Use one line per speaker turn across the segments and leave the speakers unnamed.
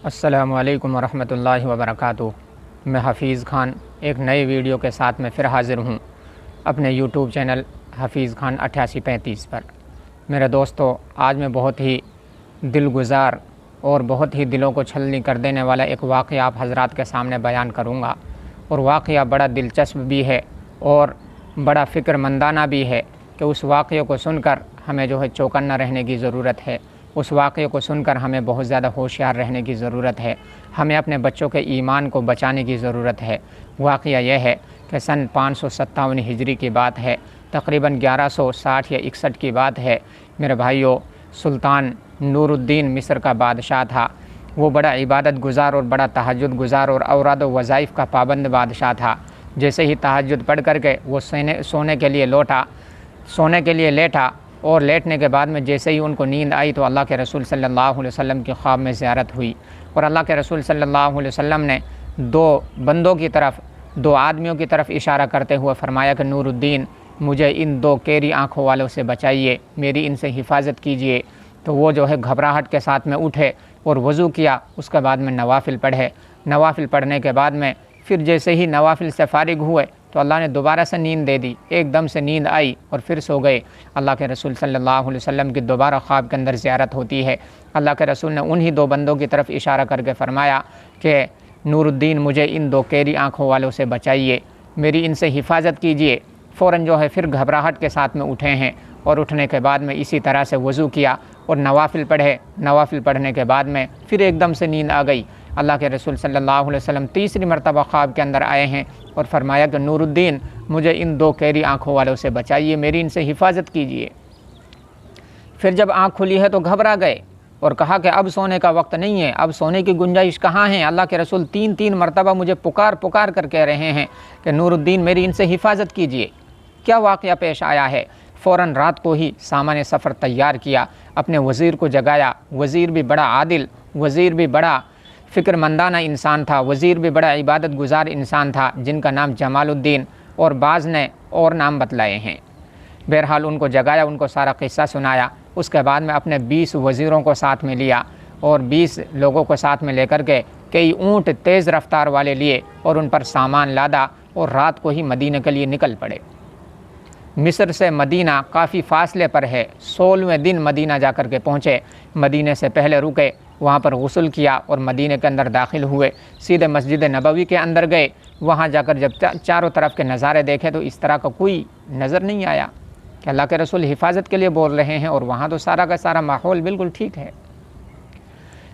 अस्सलामु अलैकुम वरहमतुल्लाहि वबरकातुहू। मैं हफ़ीज़ ख़ान एक नए वीडियो के साथ में फ़िर हाज़िर हूँ अपने यूट्यूब चैनल हफ़ीज़ ख़ान 8835 पर। मेरे दोस्तों, आज मैं बहुत ही दिलगुज़ार और बहुत ही दिलों को छलनी कर देने वाला एक वाक़या आप हज़रात के सामने बयान करूँगा। और वाक़या बड़ा दिलचस्प भी है और बड़ा फ़िक्रमंदाना भी है कि उस वाक़ये को सुनकर हमें जो है चौकन्ना रहने की ज़रूरत है। उस वाक़ये को सुनकर हमें बहुत ज़्यादा होशियार रहने की ज़रूरत है। हमें अपने बच्चों के ईमान को बचाने की ज़रूरत है। वाक़या यह है कि सन 557 हिजरी की बात है, तकरीबन 1160 या 61 की बात है। मेरे भाइयों, सुल्तान नूरुद्दीन मिस्र का बादशाह था। वो बड़ा इबादत गुज़ार और बड़ा तहज्जुद गुज़ार और औराद व वज़ाइफ़ का पाबंद बादशाह था। जैसे ही तहज्जुद पढ़ करके वो सोने के लिए लेटा और लेटने के बाद में जैसे ही उनको नींद आई तो अल्लाह के रसूल सल्लल्लाहु अलैहि वसल्लम की ख्वाब में ज़ियारत हुई। और अल्लाह के रसूल सल्लल्लाहु अलैहि वसल्लम ने दो आदमियों की तरफ इशारा करते हुए फरमाया कि नूरुद्दीन, मुझे इन दो केरी आँखों वालों से बचाइए, मेरी इनसे हिफाजत कीजिए। तो वो जो है घबराहट के साथ में उठे और वज़ू किया। उसके बाद में नवाफ़िल पढ़े। नवाफ़िल पढ़ने के बाद में फिर जैसे ही नवाफ़िल से फ़ारिग हुए तो अल्लाह ने दोबारा से नींद दे दी। एकदम से नींद आई और फिर सो गए। अल्लाह के रसूल सल्लल्लाहु अलैहि वसल्लम की दोबारा ख्वाब के अंदर ज़ियारत होती है। अल्लाह के रसूल ने उन्हीं दो बंदों की तरफ इशारा करके फ़रमाया कि नूरुद्दीन, मुझे इन दो केरी आँखों वालों से बचाइए, मेरी इनसे हिफाजत कीजिए। फ़ौरन जो है फिर घबराहट के साथ में उठे हैं और उठने के बाद में इसी तरह से वज़ू किया और नवाफ़िल पढ़े। नवाफ़िल पढ़ने के बाद में फिर एकदम से नींद आ गई। अल्लाह के रसूल सल्लल्लाहु अलैहि वसल्लम तीसरी मरतबा ख्वाब के अंदर आए हैं और फरमाया कि नूरुद्दीन, मुझे इन दो केरी आँखों वालों से बचाइए, मेरी इनसे हिफाजत कीजिए। फिर जब आँख खुली है तो घबरा गए और कहा कि अब सोने का वक्त नहीं है, अब सोने की गुंजाइश कहाँ है। अल्लाह के रसूल तीन तीन मरतबा मुझे पुकार पुकार कर कह रहे हैं कि नूरुद्दीन, मेरी इनसे हिफाजत कीजिए। क्या वाक़या पेश आया है? फ़ौरन रात को ही सामान सफ़र तैयार किया, अपने वज़ीर को जगाया। वज़ीर भी बड़ा आदिल, वज़ीर भी बड़ा फ़िक्रमंदाना इंसान था, वज़ीर भी बड़ा इबादत गुज़ार इंसान था, जिनका नाम जमालुद्दीन और बाज़ ने और नाम बतलाए हैं। बहरहाल उनको जगाया, उनको सारा क़िस्सा सुनाया। उसके बाद में अपने 20 वज़ीरों को साथ में लिया और 20 लोगों को साथ में लेकर के कई ऊँट तेज़ रफ्तार वाले लिए और उन पर सामान लादा और रात को ही मदीने के लिए निकल पड़े। मिस्र से मदीना काफ़ी फ़ासले पर है। 16वें दिन मदीना जाकर के पहुँचे। मदीने से पहले रुके, वहाँ पर गुस्ल किया और मदीने के अंदर दाखिल हुए। सीधे मस्जिद नबवी के अंदर गए। वहाँ जाकर जब चारों तरफ के नज़ारे देखे तो इस तरह का कोई नज़र नहीं आया कि अल्लाह के रसूल हिफाजत के लिए बोल रहे हैं और वहाँ तो सारा का सारा माहौल बिल्कुल ठीक है।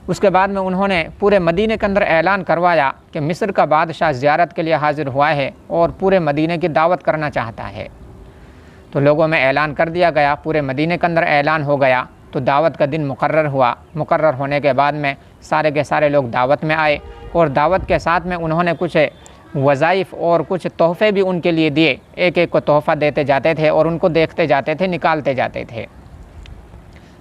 उसके बाद में उन्होंने पूरे मदीने के अंदर ऐलान करवाया कि मिस्र का बादशाह ज़ियारत के लिए हाज़िर हुआ है और पूरे मदीने की दावत करना चाहता है। तो लोगों में ऐलान कर दिया गया, पूरे मदीने के अंदर ऐलान हो गया। तो दावत का दिन मुकर्रर हुआ। मुकर्रर होने के बाद में सारे के सारे लोग दावत में आए और दावत के साथ में उन्होंने कुछ वज़ाइफ़ और कुछ तोहफ़े भी उनके लिए दिए। एक एक को तोहफ़ा देते जाते थे और उनको देखते जाते थे, निकालते जाते थे।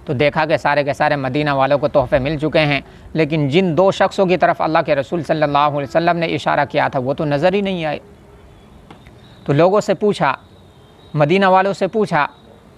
तो देखा कि सारे के सारे मदीना वालों को तोहफ़े मिल चुके हैं, लेकिन जिन दो शख्सों की तरफ अल्लाह के रसूल सल्लल्लाहु अलैहि वसल्लम ने इशारा किया था वो तो नज़र ही नहीं आए। तो लोगों से पूछा, मदीना वालों से पूछा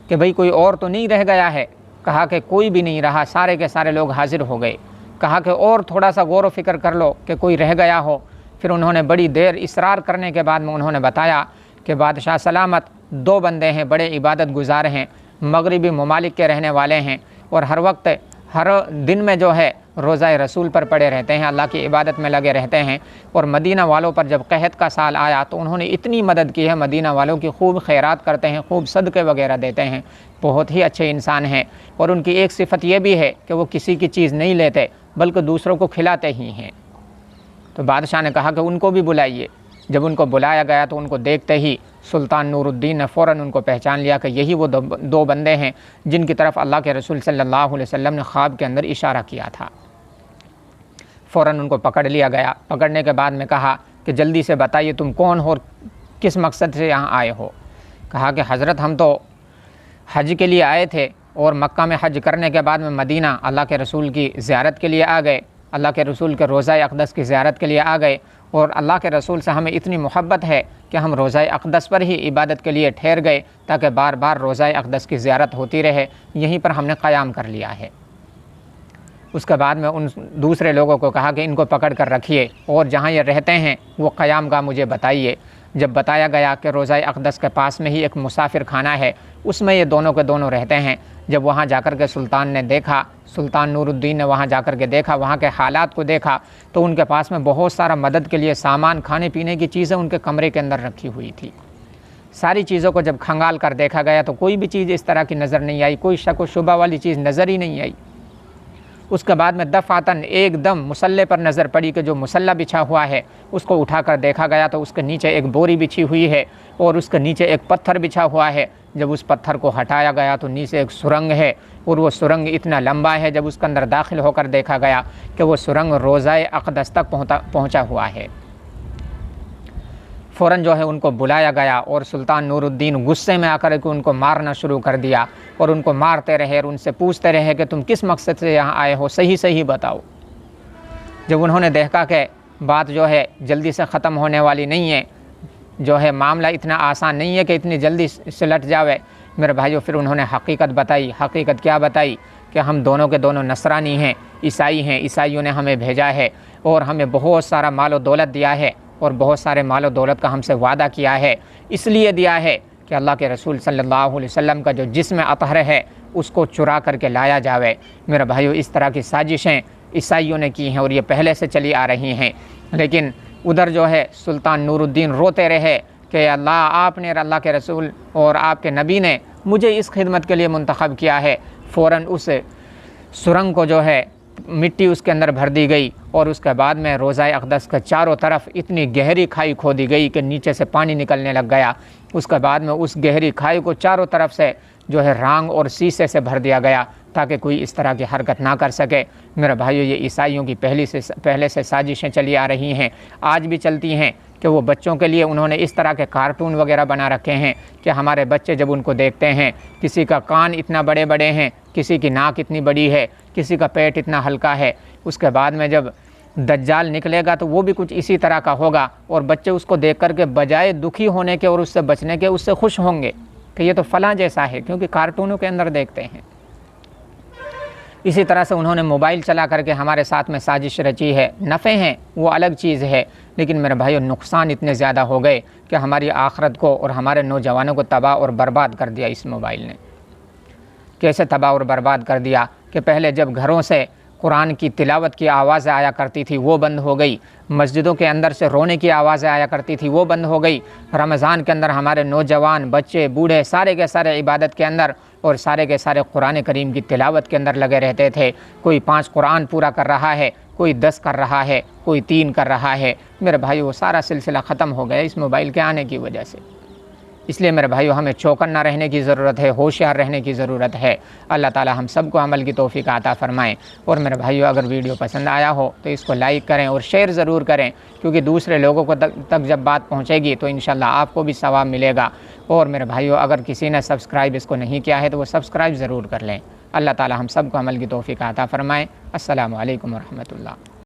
कि भाई कोई और तो नहीं रह गया है? कहा कि कोई भी नहीं रहा, सारे के सारे लोग हाजिर हो गए। कहा कि और थोड़ा सा गौर व फिक्र कर लो कि कोई रह गया हो। फिर उन्होंने बड़ी देर इसरार करने के बाद में उन्होंने बताया कि बादशाह सलामत, दो बंदे हैं, बड़े इबादत गुज़ार हैं, मगरिबी ममालिक के रहने वाले हैं और हर वक्त हर दिन में जो है रोज़ा रसूल पर पड़े रहते हैं, अल्लाह की इबादत में लगे रहते हैं। और मदीना वालों पर जब कहत का साल आया तो उन्होंने इतनी मदद की है, मदीना वालों की खूब खैरात करते हैं, खूब सदक़े वगैरह देते हैं, बहुत ही अच्छे इंसान हैं। और उनकी एक सिफ़त ये भी है कि वो किसी की चीज़ नहीं लेते बल्कि दूसरों को खिलाते ही हैं। तो बादशाह ने कहा कि उनको भी बुलाइए। जब उनको बुलाया गया तो उनको देखते ही सुल्तान नूरुद्दीन ने फ़ौरन उनको पहचान लिया कि यही वो दो बंदे हैं जिनकी तरफ अल्लाह के रसूल सल्लल्लाहु अलैहि वसल्लम ने ख्वाब के अंदर इशारा किया था। फ़ौरन उनको पकड़ लिया गया। पकड़ने के बाद में कहा कि जल्दी से बताइए तुम कौन हो और किस मकसद से यहाँ आए हो। कहा कि हज़रत, हम तो हज के लिए आए थे और मक्का में हज करने के बाद में मदीना अल्लाह के रसूल की ज़ियारत के लिए आ गए, अल्लाह के रसूल के रोज़ा अक़दस की ज़ियारत के लिए आ गए और अल्लाह के रसूल से हमें इतनी मोहब्बत है कि हम रोज़ा अक़दस पर ही इबादत के लिए ठहर गए ताकि बार बार रोज़ा अक़दस की ज़ियारत होती रहे। यहीं पर हमने क़याम कर लिया है। उसके बाद में उन दूसरे लोगों को कहा कि इनको पकड़ कर रखिए और जहाँ ये रहते हैं वो क़याम गाह मुझे बताइए। जब बताया गया कि रोज़ा अक़दस के पास में ही एक मुसाफिर खाना है, उसमें ये दोनों के दोनों रहते हैं। जब वहाँ जाकर के सुल्तान ने देखा, सुल्तान नूरुद्दीन ने वहाँ जाकर के देखा, वहाँ के हालात को देखा, तो उनके पास में बहुत सारा मदद के लिए सामान, खाने पीने की चीज़ें उनके कमरे के अंदर रखी हुई थी। सारी चीज़ों को जब खंगाल कर देखा गया तो कोई भी चीज़ इस तरह की नज़र नहीं आई, कोई शक व शुबा वाली चीज़ नज़र ही नहीं आई। उसके बाद में दफ़ातन एकदम मुसल्ले पर नज़र पड़ी कि जो मुसल्ला बिछा हुआ है उसको उठाकर देखा गया तो उसके नीचे एक बोरी बिछी हुई है और उसके नीचे एक पत्थर बिछा हुआ है। जब उस पत्थर को हटाया गया तो नीचे एक सुरंग है और वो सुरंग इतना लंबा है, जब उसके अंदर दाखिल होकर देखा गया कि वो सुरंग रोज़ा अक़दस तक पहुँचा हुआ है। फ़ौरन जो है उनको बुलाया गया और सुल्तान नूरुद्दीन गुस्से में आकर के उनको मारना शुरू कर दिया और उनको मारते रहे और उनसे पूछते रहे कि तुम किस मकसद से यहाँ आए हो, सही सही बताओ। जब उन्होंने देखा कि बात जो है जल्दी से ख़त्म होने वाली नहीं है, जो है मामला इतना आसान नहीं है कि इतनी जल्दी सुलट जावे, मेरे भाइयों, फिर उन्होंने हकीकत बताई। हकीकत क्या बताई कि हम दोनों के दोनों नसरानी हैं, ईसाई हैं, ईसाइयों ने हमें भेजा है और हमें बहुत सारा माल और दौलत दिया है और बहुत सारे माल और दौलत का हमसे वादा किया है। इसलिए दिया है कि अल्लाह के रसूल सल्लल्लाहु अलैहि वसल्लम का जो जिस्म अतहर है उसको चुरा करके लाया जावे। मेरे भाइयों, इस तरह की साजिशें ईसाइयों ने की हैं और ये पहले से चली आ रही हैं। लेकिन उधर जो है सुल्तान नूरुद्दीन रोते रहे कि अल्लाह, आपने, अल्लाह के रसूल और आपके नबी ने मुझे इस खिदमत के लिए मुंतखब किया है। फ़ौरन उस सुरंग को जो है मिट्टी उसके अंदर भर दी गई और उसके बाद में रोज़ा अक़दस के चारों तरफ इतनी गहरी खाई खोदी गई कि नीचे से पानी निकलने लग गया। उसके बाद में उस गहरी खाई को चारों तरफ से जो है रांग और शीशे से भर दिया गया ताकि कोई इस तरह की हरकत ना कर सके। मेरे भाइयों, ये ईसाइयों की पहले से साजिशें चली आ रही हैं, आज भी चलती हैं कि वो बच्चों के लिए उन्होंने इस तरह के कार्टून वगैरह बना रखे हैं कि हमारे बच्चे जब उनको देखते हैं, किसी का कान इतना बड़े बड़े हैं, किसी की नाक इतनी बड़ी है, किसी का पेट इतना हल्का है, उसके बाद में जब दज्जाल निकलेगा तो वो भी कुछ इसी तरह का होगा और बच्चे उसको देख कर के बजाय दुखी होने के और उससे बचने के उससे खुश होंगे कि ये तो फ़लाँ जैसा है, क्योंकि कार्टूनों के अंदर देखते हैं। इसी तरह से उन्होंने मोबाइल चला करके हमारे साथ में साजिश रची है। नफ़े हैं वो अलग चीज़ है, लेकिन मेरे भाइयों नुकसान इतने ज़्यादा हो गए कि हमारी आखिरत को और हमारे नौजवानों को तबाह और बर्बाद कर दिया इस मोबाइल ने। कैसे तबाह और बर्बाद कर दिया कि पहले जब घरों से कुरान की तिलावत की आवाज़ें आया करती थी वो बंद हो गई, मस्जिदों के अंदर से रोने की आवाज़ें आया करती थी वो बंद हो गई। रमज़ान के अंदर हमारे नौजवान, बच्चे, बूढ़े सारे के सारे इबादत के अंदर और सारे के सारे कुरान करीम की तिलावत के अंदर लगे रहते थे। कोई 5 कुरान पूरा कर रहा है, कोई 10 कर रहा है, कोई 3 कर रहा है। मेरे भाई, वो सारा सिलसिला ख़त्म हो गया इस मोबाइल के आने की वजह से। इसलिए मेरे भाइयों, हमें चौकन्ना रहने की ज़रूरत है, होशियार रहने की ज़रूरत है। अल्लाह ताला हम सबको अमल की तौफ़ीक़ अता फ़रमाएँ। और मेरे भाइयों, अगर वीडियो पसंद आया हो तो इसको लाइक करें और शेयर ज़रूर करें, क्योंकि दूसरे लोगों को तक जब बात पहुँचेगी तो इंशाअल्लाह आपको भी सवाब मिलेगा। और मेरे भाइयों, अगर किसी ने सब्सक्राइब इसको नहीं किया है तो वो सब्सक्राइब ज़रूर कर लें। अल्लाह ताला हम सबको अमल की तौफ़ीक़ अता फ़रमाएँ। अस्सलामु अलैकुम व रहमतुल्लाह।